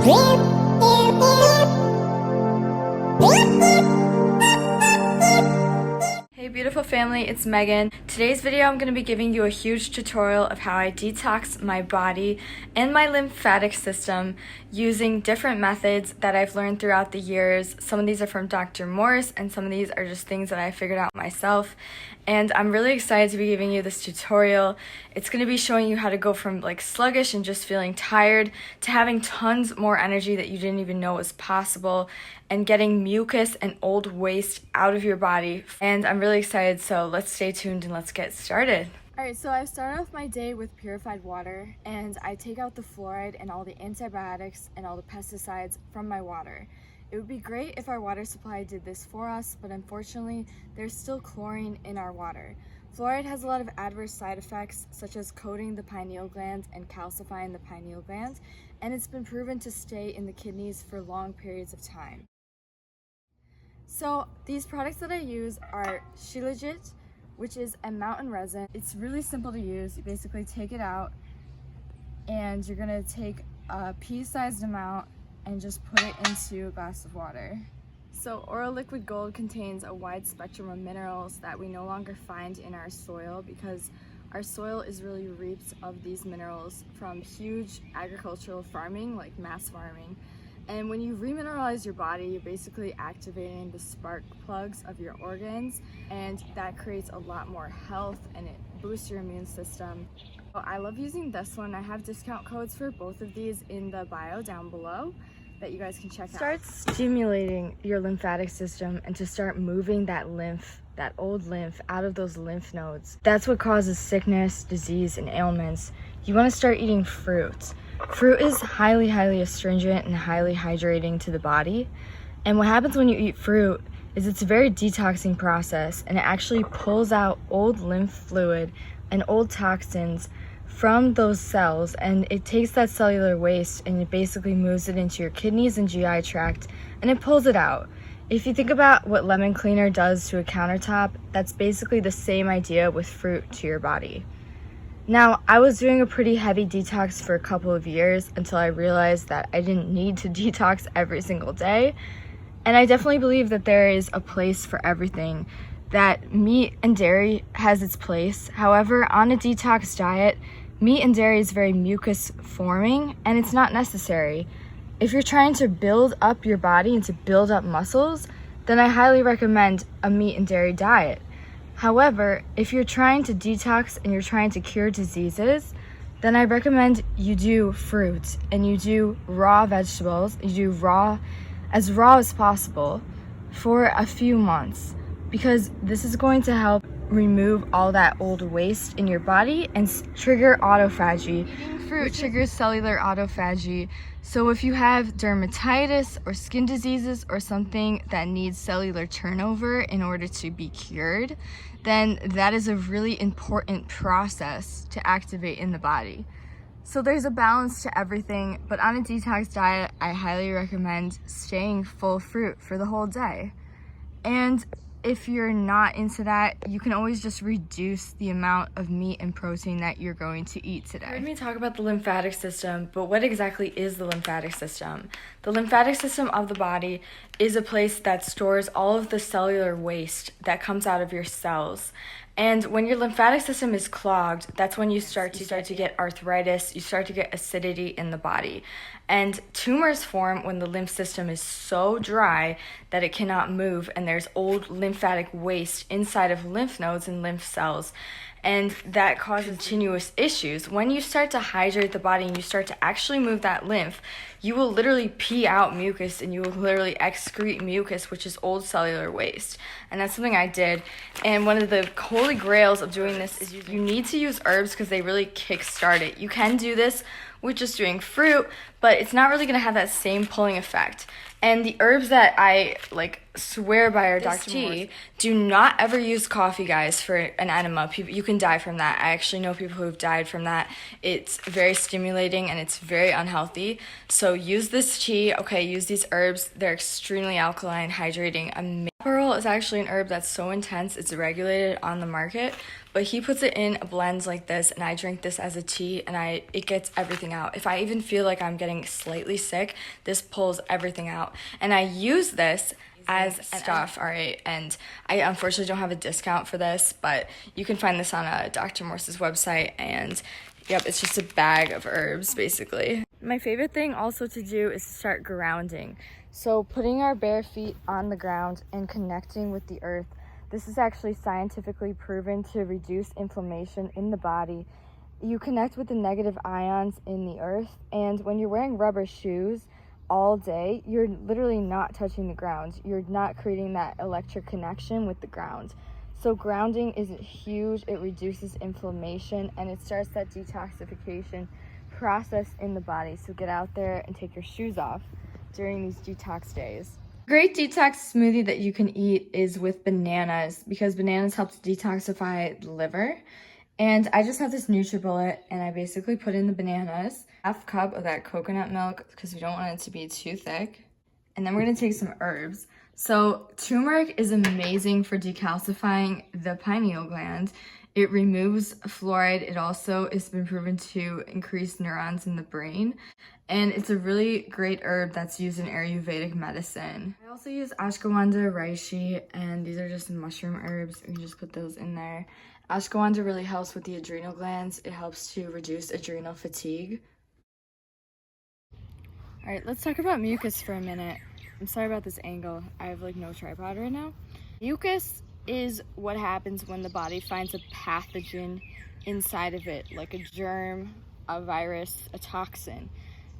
Hey beautiful family, it's Megan. Today's video I'm going to be giving you a huge tutorial of how I detox my body and my lymphatic system using different methods that I've learned throughout the years. Some of these are from Dr. Morse and some of these are just things that I figured out myself. And I'm really excited to be giving you this tutorial. It's going to be showing you how to go from like sluggish and just feeling tired to having tons more energy that you didn't even know was possible, and getting mucus and old waste out of your body. And I'm really excited, so let's stay tuned and let's get started. Alright, so I started off my day with purified water, and I take out the fluoride and all the antibiotics and all the pesticides from my water. It would be great if our water supply did this for us, but unfortunately, there's still chlorine in our water. Fluoride has a lot of adverse side effects, such as coating the pineal gland and calcifying the pineal gland, and it's been proven to stay in the kidneys for long periods of time. So these products that I use are SHILAJIT, which is a mountain resin. It's really simple to use. You basically take it out, and you're gonna take a pea-sized amount and just put it into a glass of water. So AURO liquid gold contains a wide spectrum of minerals that we no longer find in our soil, because our soil is really reaped of these minerals from huge agricultural farming, like mass farming. And when you remineralize your body, you're basically activating the spark plugs of your organs, and that creates a lot more health and it boosts your immune system. I love using this one. I have discount codes for both of these in the bio down below that you guys can check out. Start stimulating your lymphatic system and to start moving that lymph, that old lymph, out of those lymph nodes. That's what causes sickness, disease, and ailments. You want to start eating fruits. Fruit is highly astringent and highly hydrating to the body. And what happens when you eat fruit is it's a very detoxing process, and it actually pulls out old lymph fluid and old toxins from those cells, and it takes that cellular waste and it basically moves it into your kidneys and GI tract, and it pulls it out. If you think about what lemon cleaner does to a countertop, that's basically the same idea with fruit to your body. Now, I was doing a pretty heavy detox for a couple of years until I realized that I didn't need to detox every single day, and I definitely believe that there is a place for everything, that meat and dairy has its place. However, on a detox diet, meat and dairy is very mucus forming, and it's not necessary. If you're trying to build up your body and to build up muscles, then I highly recommend a meat and dairy diet. However, if you're trying to detox and you're trying to cure diseases, then I recommend you do fruit and you do raw vegetables, you do raw as possible for a few months, because this is going to help remove all that old waste in your body and trigger autophagy. Eating fruit triggers cellular autophagy. So if you have dermatitis or skin diseases or something that needs cellular turnover in order to be cured, then that is a really important process to activate in the body. So there's a balance to everything, but on a detox diet, I highly recommend staying full fruit for the whole day. And if you're not into that, you can always just reduce the amount of meat and protein that you're going to eat today. You heard me talk about the lymphatic system, but what exactly is the lymphatic system? The lymphatic system of the body is a place that stores all of the cellular waste that comes out of your cells. And when your lymphatic system is clogged, that's when you start to get arthritis, you start to get acidity in the body. And tumors form when the lymph system is so dry that it cannot move, and there's old lymphatic waste inside of lymph nodes and lymph cells. And that causes continuous issues. When you start to hydrate the body and you start to actually move that lymph, you will literally pee out mucus and you will literally excrete mucus, which is old cellular waste. And that's something I did. And one of the holy grails of doing this is you need to use herbs because they really kickstart it. You can do this with just doing fruit, but it's not really going to have that same pulling effect. And the herbs that I swear by are Dr. Morse. Do not ever use coffee, guys, for an enema. You can die from that. I actually know people who have died from that. It's very stimulating and it's very unhealthy. So use this tea. Okay, use these herbs. They're extremely alkaline, hydrating. Pearl Hypnol is actually an herb that's so intense it's regulated on the market, but he puts it in blends like this, and I drink this as a tea, and it gets everything out. If I even feel like I'm getting slightly sick, this pulls everything out. And I use this as stuff, all right, and I unfortunately don't have a discount for this, but you can find this on Dr. Morse's website, and yep, it's just a bag of herbs, basically. My favorite thing also to do is to start grounding. So putting our bare feet on the ground and connecting with the earth. This is actually scientifically proven to reduce inflammation in the body. You connect with the negative ions in the earth, and when you're wearing rubber shoes all day, you're literally not touching the ground. You're not creating that electric connection with the ground. So grounding is huge. It reduces inflammation, and it starts that detoxification process in the body. So get out there and take your shoes off during these detox days. Great detox smoothie that you can eat is with bananas, because bananas help to detoxify the liver. And I just have this NutriBullet, and I basically put in the bananas, half cup of that coconut milk because we don't want it to be too thick. And then we're gonna take some herbs. So turmeric is amazing for decalcifying the pineal gland. It removes fluoride. It also has been proven to increase neurons in the brain. And it's a really great herb that's used in Ayurvedic medicine. I also use ashwagandha, reishi, and these are just mushroom herbs. You can just put those in there. Ashwagandha really helps with the adrenal glands. It helps to reduce adrenal fatigue. All right, let's talk about mucus for a minute. I'm sorry about this angle. I have like no tripod right now. Mucus is what happens when the body finds a pathogen inside of it, like a germ, a virus, a toxin.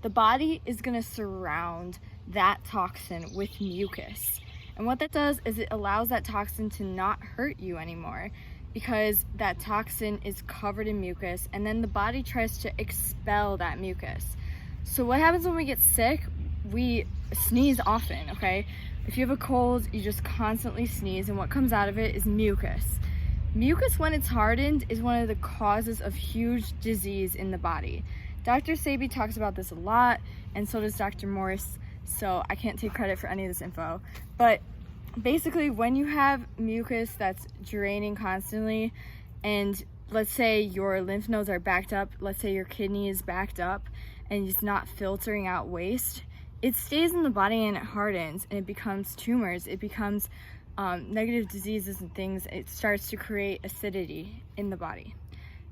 The body is going to surround that toxin with mucus. And what that does is it allows that toxin to not hurt you anymore, because that toxin is covered in mucus, and then the body tries to expel that mucus. So what happens when we get sick? We sneeze often, okay? If you have a cold, you just constantly sneeze, and what comes out of it is mucus. Mucus, when it's hardened, is one of the causes of huge disease in the body. Dr. Sebi talks about this a lot, and so does Dr. Morse, so I can't take credit for any of this info. But basically, when you have mucus that's draining constantly, and let's say your lymph nodes are backed up, let's say your kidney is backed up, and it's not filtering out waste, it stays in the body and it hardens, and it becomes tumors, it becomes negative diseases and things. It starts to create acidity in the body.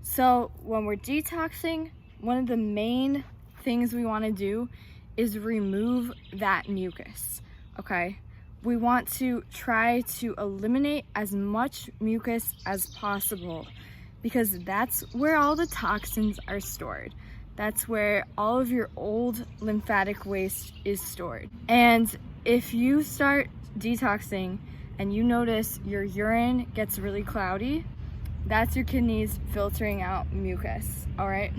So when we're detoxing, one of the main things we want to do is remove that mucus, okay? We want to try to eliminate as much mucus as possible, because that's where all the toxins are stored. That's where all of your old lymphatic waste is stored. And if you start detoxing and you notice your urine gets really cloudy, that's your kidneys filtering out mucus, all right?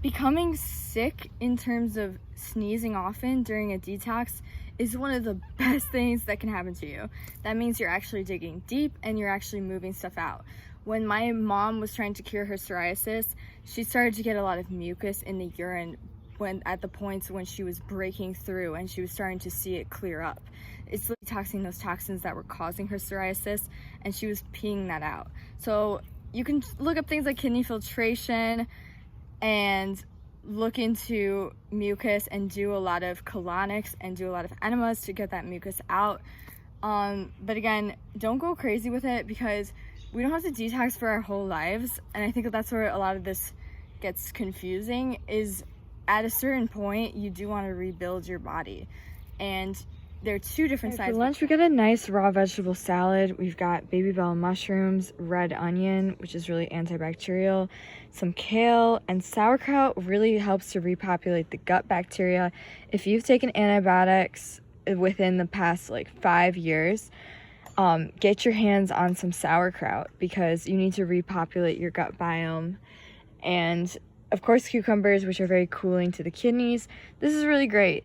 Becoming sick in terms of sneezing often during a detox is one of the best things that can happen to you. That means you're actually digging deep and you're actually moving stuff out. When my mom was trying to cure her psoriasis, she started to get a lot of mucus in the urine at the points when she was breaking through and she was starting to see it clear up. It's detoxing those toxins that were causing her psoriasis, and she was peeing that out. So you can look up things like kidney filtration and look into mucus and do a lot of colonics and do a lot of enemas to get that mucus out. But again, don't go crazy with it, because we don't have to detox for our whole lives. And I think that's where a lot of this gets confusing, is at a certain point you do want to rebuild your body, and there are two different sides. For lunch, we got a nice raw vegetable salad. We've got baby bell mushrooms, red onion, which is really antibacterial, some kale, and sauerkraut really helps to repopulate the gut bacteria. If you've taken antibiotics within the past like 5 years, get your hands on some sauerkraut, because you need to repopulate your gut biome. And of course, cucumbers, which are very cooling to the kidneys. This is really great.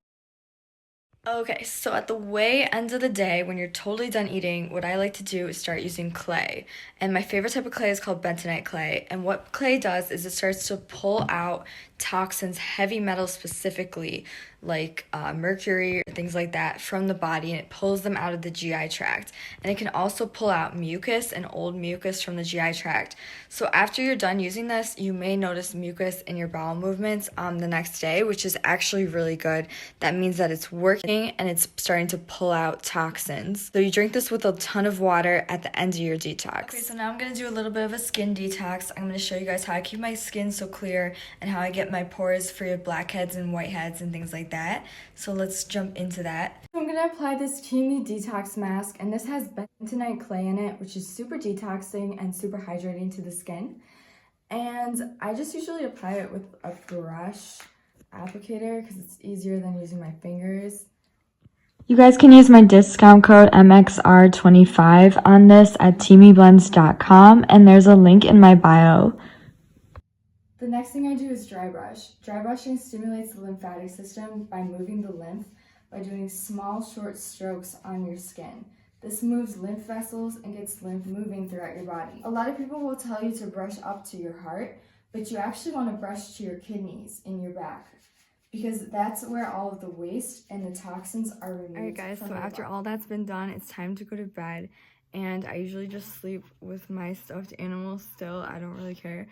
Okay, so at the way end of the day, when you're totally done eating, what I like to do is start using clay. And my favorite type of clay is called bentonite clay. And what clay does is it starts to pull out toxins, heavy metals specifically, like mercury or things like that from the body, and it pulls them out of the GI tract. And it can also pull out mucus and old mucus from the GI tract. So after you're done using this, you may notice mucus in your bowel movements the next day, which is actually really good. That means that it's working and it's starting to pull out toxins. So you drink this with a ton of water at the end of your detox. Okay, so now I'm going to do a little bit of a skin detox. I'm going to show you guys how I keep my skin so clear and how I get my pores free of blackheads and whiteheads and things like that. So let's jump into that. I'm going to apply this TEAMI detox mask, and this has bentonite clay in it, which is super detoxing and super hydrating to the skin. And I just usually apply it with a brush applicator because it's easier than using my fingers. You guys can use my discount code MXR25 on this at TEAMIblends.com, and there's a link in my bio. The next thing I do is dry brush. Dry brushing stimulates the lymphatic system by moving the lymph by doing small, short strokes on your skin. This moves lymph vessels and gets lymph moving throughout your body. A lot of people will tell you to brush up to your heart, but you actually want to brush to your kidneys in your back, because that's where all of the waste and the toxins are removed. Alright guys, so after all that's been done, it's time to go to bed. And I usually just sleep with my stuffed animals still. I don't really care.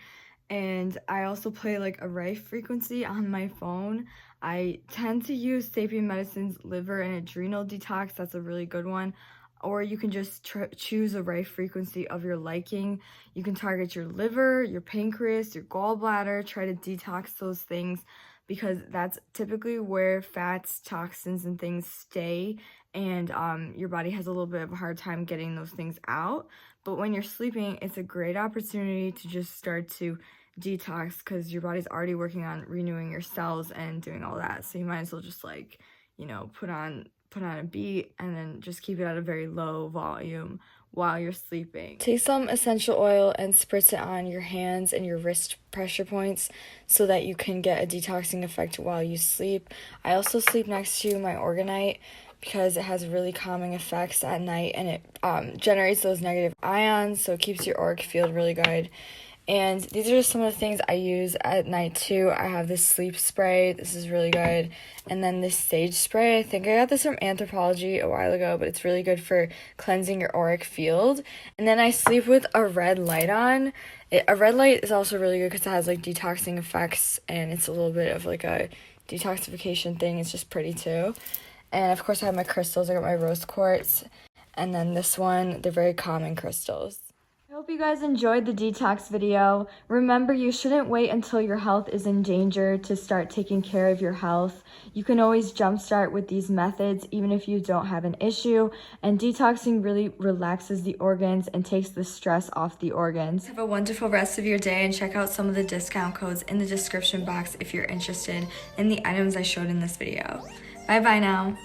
And I also play like a rife frequency on my phone. I tend to use Sapien Medicine's liver and adrenal detox. That's a really good one. Or you can just choose a rife frequency of your liking. You can target your liver, your pancreas, your gallbladder, try to detox those things, because that's typically where fats, toxins, and things stay, and your body has a little bit of a hard time getting those things out. But when you're sleeping, it's a great opportunity to just start to detox, because your body's already working on renewing your cells and doing all that. So you might as well just, like, you know, put on a beat and then just keep it at a very low volume while you're sleeping. Take some essential oil and spritz it on your hands and your wrist pressure points so that you can get a detoxing effect while you sleep. I also sleep next to my organite because it has really calming effects at night, and it generates those negative ions, so it keeps your auric field really good. And these are just some of the things I use at night too. I have this sleep spray. This is really good. And then this sage spray. I think I got this from Anthropology a while ago, but it's really good for cleansing your auric field. And then I sleep with a red light on. A red light is also really good because it has like detoxing effects, and it's a little bit of like a detoxification thing. It's just pretty too. And of course I have my crystals. I got my rose quartz. And then this one, they're very calming crystals. I hope you guys enjoyed the detox video. Remember, you shouldn't wait until your health is in danger to start taking care of your health. You can always jumpstart with these methods even if you don't have an issue. And detoxing really relaxes the organs and takes the stress off the organs. Have a wonderful rest of your day, and check out some of the discount codes in the description box if you're interested in the items I showed in this video. Bye bye now.